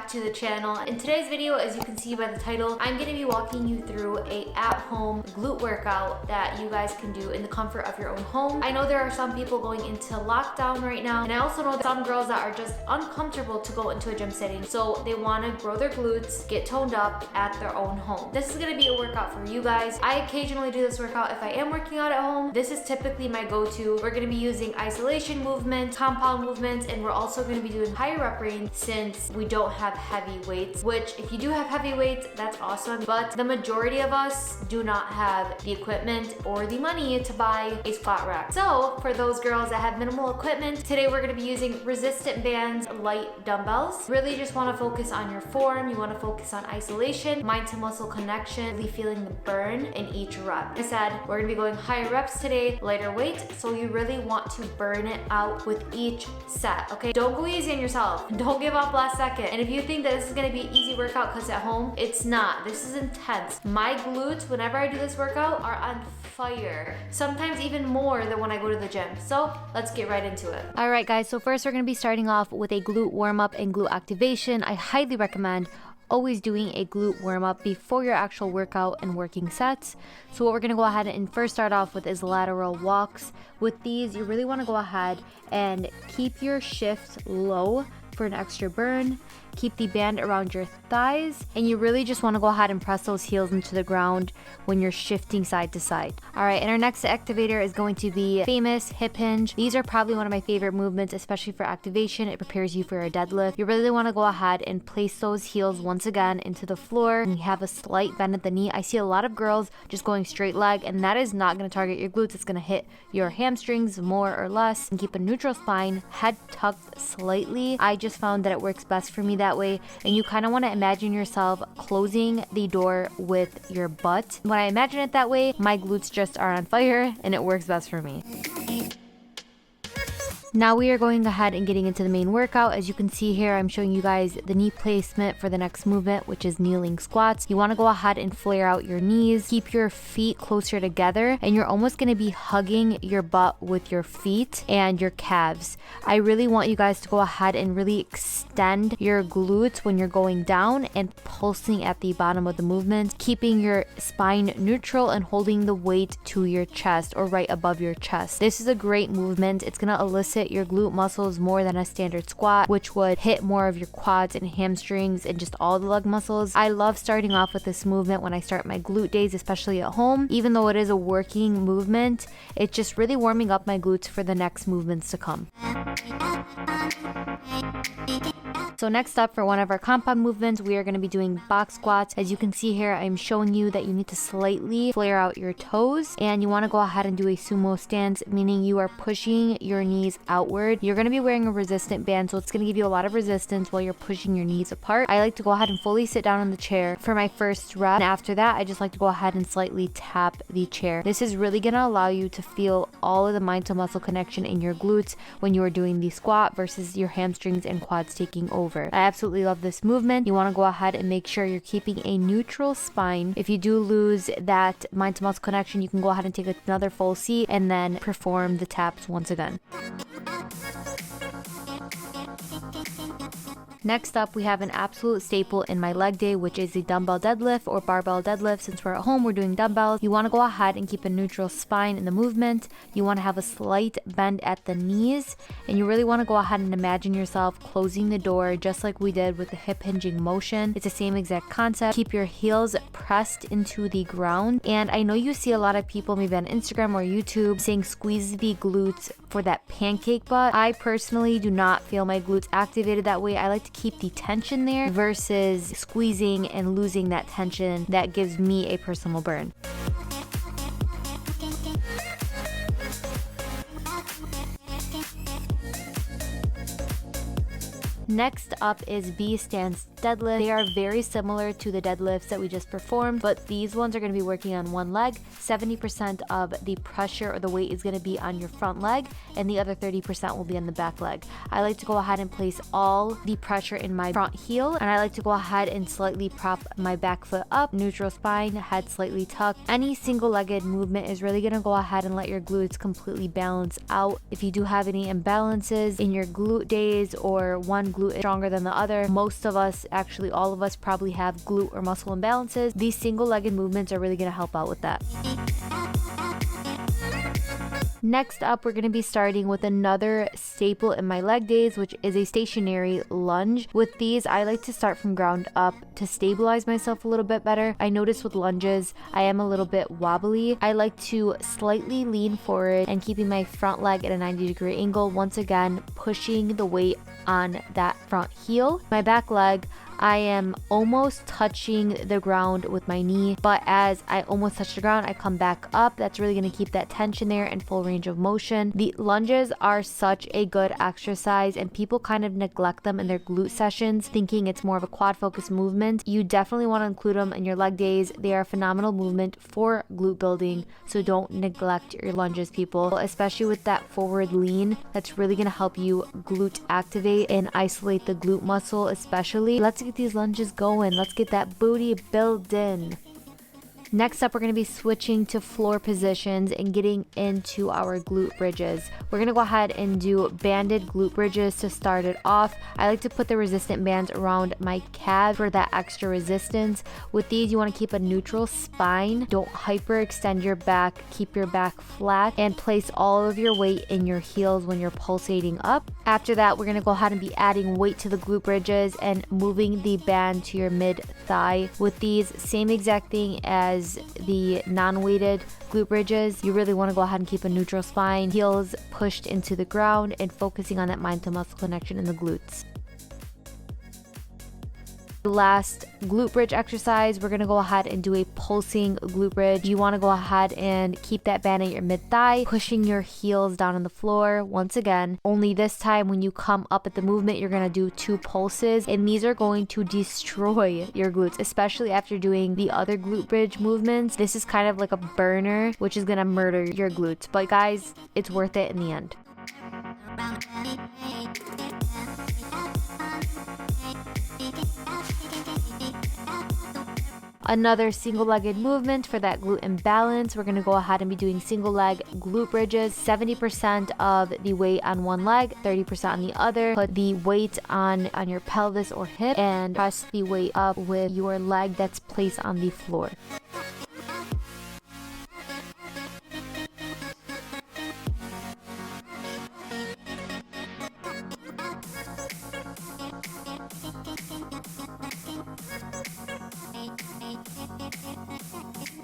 back to the channel. In today's video, as you can see by the title, I'm going to be walking you through a at-home glute workout that you guys can do in the comfort of your own home. I know there are some people going into lockdown right now, and I also know some girls that are just uncomfortable to go into a gym setting, so they want to grow their glutes, get toned up at their own home. This is going to be a workout for you guys. I occasionally do this workout if I am working out at home. This is typically my go-to. We're going to be using isolation movements, compound movements, and we're also going to be doing high rep range since we don't have heavy weights, which if you do have heavy weights, that's awesome, but the majority of us do not have the equipment or the money to buy a squat rack. So for those girls that have minimal equipment, today we're going to be using resistant bands, light dumbbells. Really just want to focus on your form. You want to focus on isolation, mind to muscle connection, really feeling the burn in each rep. Like I said, we're going to be going higher reps today, lighter weight, so you really want to burn it out with each set, okay? Don't go easy on yourself. Don't give up last second. And if you think that this is going to be an easy workout because at home, it's not. This is intense. My glutes, whenever I do this workout, are on fire. Sometimes even more than when I go to the gym. So let's get right into it. All right, guys. So first we're going to be starting off with a glute warm up and glute activation. I highly recommend always doing a glute warm up before your actual workout and working sets. So what we're going to go ahead and first start off with is lateral walks. With these, you really want to go ahead and keep your shift low for an extra burn. Keep the band around your thighs, and you really just want to go ahead and press those heels into the ground when you're shifting side to side. All right, and our next activator is going to be famous hip hinge. These are probably one of my favorite movements, especially for activation. It prepares you for a deadlift. You really want to go ahead and place those heels once again into the floor, and you have a slight bend at the knee. I see a lot of girls just going straight leg, and that is not going to target your glutes. It's going to hit your hamstrings more or less. And keep a neutral spine, head tucked slightly. I just found that it works best for me that way, and you kind of want to imagine yourself closing the door with your butt. When I imagine it that way, my glutes just are on fire, and it works best for me. Now we are going ahead and getting into the main workout. As you can see here, I'm showing you guys the knee placement for the next movement, which is kneeling squats. You want to go ahead and flare out your knees, keep your feet closer together, and you're almost going to be hugging your butt with your feet and your calves. I really want you guys to go ahead and really extend your glutes when you're going down and pulsing at the bottom of the movement, keeping your spine neutral and holding the weight to your chest or right above your chest. This is a great movement. It's going to elicit your glute muscles more than a standard squat, which would hit more of your quads and hamstrings and just all the leg muscles. I love starting off with this movement when I start my glute days, especially at home. Even though it is a working movement, it's just really warming up my glutes for the next movements to come. So next up, for one of our compound movements, we are going to be doing box squats. As you can see here, I'm showing you that you need to slightly flare out your toes, and you want to go ahead and do a sumo stance, meaning you are pushing your knees outward. You're going to be wearing a resistant band, so it's going to give you a lot of resistance while you're pushing your knees apart. I like to go ahead and fully sit down on the chair for my first rep, and after that, I just like to go ahead and slightly tap the chair. This is really going to allow you to feel all of the mind to muscle connection in your glutes when you are doing the squat versus your hamstrings and quads taking over. I absolutely love this movement. You want to go ahead and make sure you're keeping a neutral spine. If you do lose that mind to muscle connection, you can go ahead and take another full seat and then perform the taps once again. Next up, we have an absolute staple in my leg day, which is the dumbbell deadlift or barbell deadlift. Since we're at home, we're doing dumbbells. You want to go ahead and keep a neutral spine in the movement. You want to have a slight bend at the knees, and you really want to go ahead and imagine yourself closing the door just like we did with the hip hinging motion. It's the same exact concept. Keep your heels pressed into the ground. And I know you see a lot of people maybe on Instagram or YouTube saying squeeze the glutes for that pancake butt. I personally do not feel my glutes activated that way. I like to keep the tension there versus squeezing and losing that tension. That gives me a personal burn. Next up is B stance deadlift. They are very similar to the deadlifts that we just performed, but these ones are going to be working on one leg. 70% of the pressure or the weight is going to be on your front leg, and the other 30% will be on the back leg. I like to go ahead and place all the pressure in my front heel, and I like to go ahead and slightly prop my back foot up, neutral spine, head slightly tucked. Any single-legged movement is really going to go ahead and let your glutes completely balance out. If you do have any imbalances in your glute days or one glute is stronger than the other. Most of us, actually all of us, probably have glute or muscle imbalances. These single-legged movements are really going to help out with that. Next up, we're going to be starting with another staple in my leg days, which is a stationary lunge. With these, I like to start from ground up to stabilize myself a little bit better. I notice with lunges, I am a little bit wobbly. I like to slightly lean forward and keeping my front leg at a 90-degree angle. Once again, pushing the weight on that front heel. My back leg, I am almost touching the ground with my knee, but as I almost touch the ground, I come back up. That's really going to keep that tension there and full range of motion. The lunges are such a good exercise, and people kind of neglect them in their glute sessions, thinking it's more of a quad focused movement. You definitely want to include them in your leg days. They are a phenomenal movement for glute building, so don't neglect your lunges, people, especially with that forward lean. That's really going to help you glute activate and isolate the glute muscle, especially. Let's get these lunges going. Let's get that booty built in. Next up, we're going to be switching to floor positions and getting into our glute bridges. We're going to go ahead and do banded glute bridges to start it off. I like to put the resistant bands around my calves for that extra resistance. With these, you want to keep a neutral spine. Don't hyperextend your back. Keep your back flat and place all of your weight in your heels when you're pulsating up. After that, we're going to go ahead and be adding weight to the glute bridges and moving the band to your mid thigh. With these, same exact thing as the non-weighted glute bridges. You really want to go ahead and keep a neutral spine, heels pushed into the ground, and focusing on that mind to muscle connection in the glutes. Last glute bridge exercise, we're going to go ahead and do a pulsing glute bridge. You want to go ahead and keep that band at your mid thigh, pushing your heels down on the floor. Once again, only this time when you come up at the movement, you're going to do 2 pulses, and these are going to destroy your glutes, especially after doing the other glute bridge movements. This is kind of like a burner, which is going to murder your glutes, but guys, it's worth it in the end. Another single-legged movement for that glute imbalance. We're going to go ahead and be doing single leg glute bridges. 70% of the weight on one leg, 30% on the other. Put the weight on your pelvis or hip and press the weight up with your leg that's placed on the floor.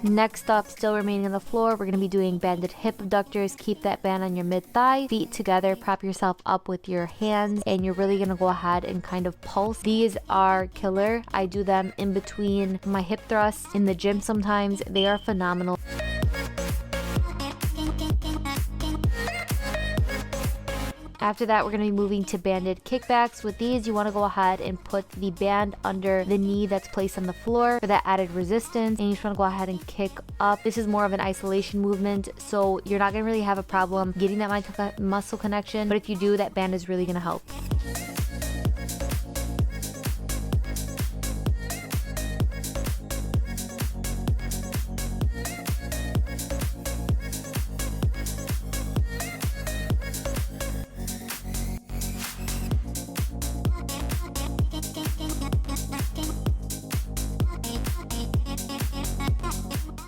Next up, still remaining on the floor, we're going to be doing banded hip abductors. Keep that band on your mid-thigh, feet together, prop yourself up with your hands, and you're really going to go ahead and kind of pulse. These are killer. I do them in between my hip thrusts in the gym sometimes. They are phenomenal. After that, we're going to be moving to banded kickbacks. With these, you want to go ahead and put the band under the knee that's placed on the floor for that added resistance. And you just want to go ahead and kick up. This is more of an isolation movement, so you're not going to really have a problem getting that mind-muscle connection. But if you do, that band is really going to help.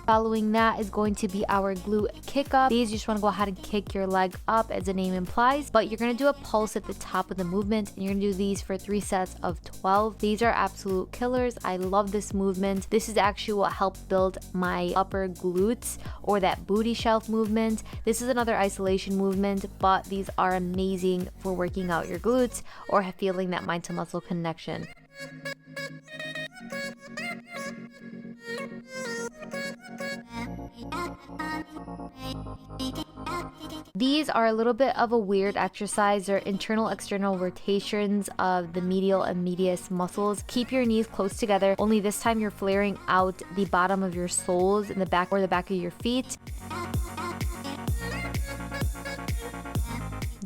Following that is going to be our glute kick up. These, you just want to go ahead and kick your leg up as the name implies, but you're going to do a pulse at the top of the movement, and you're going to do these for 3 sets of 12. These are absolute killers. I love this movement. This is actually what helped build my upper glutes, or that booty shelf movement. This is another isolation movement, but these are amazing for working out your glutes or feeling that mind to muscle connection. These are a little bit of a weird exercise. They're internal external rotations of the medial and medius muscles. Keep your knees close together, only this time you're flaring out the bottom of your soles in the back or the back of your feet.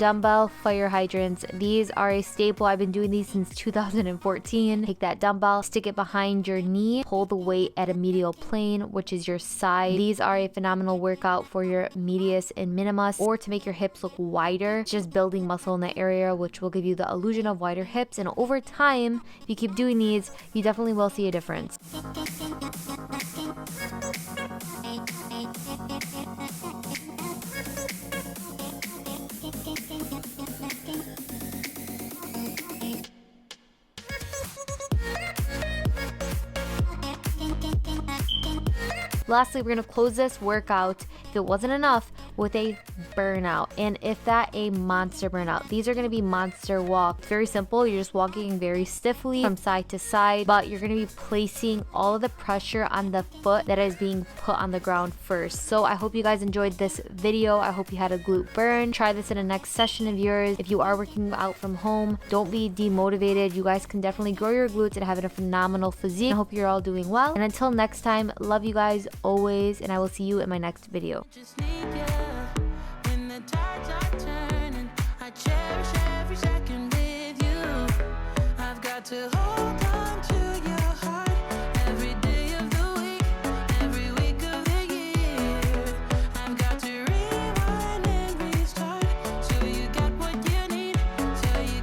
dumbbell fire hydrants. These are a staple. I've been doing these since 2014. Take that dumbbell, stick it behind your knee, pull the weight at a medial plane, which is your side. These are a phenomenal workout for your medius and minimus, or to make your hips look wider. It's just building muscle in that area, which will give you the illusion of wider hips. And over time, if you keep doing these, you definitely will see a difference. Lastly, we're gonna close this workout, if it wasn't enough, with a burnout. And if that, a monster burnout. These are gonna be monster walks. Very simple. You're just walking very stiffly from side to side, but you're gonna be placing all of the pressure on the foot that is being put on the ground first. So I hope you guys enjoyed this video. I hope you had a glute burn. Try this in a next session of yours. If you are working out from home, don't be demotivated. You guys can definitely grow your glutes and have a phenomenal physique. I hope you're all doing well. And until next time, love you guys always, and I will see you in my next video.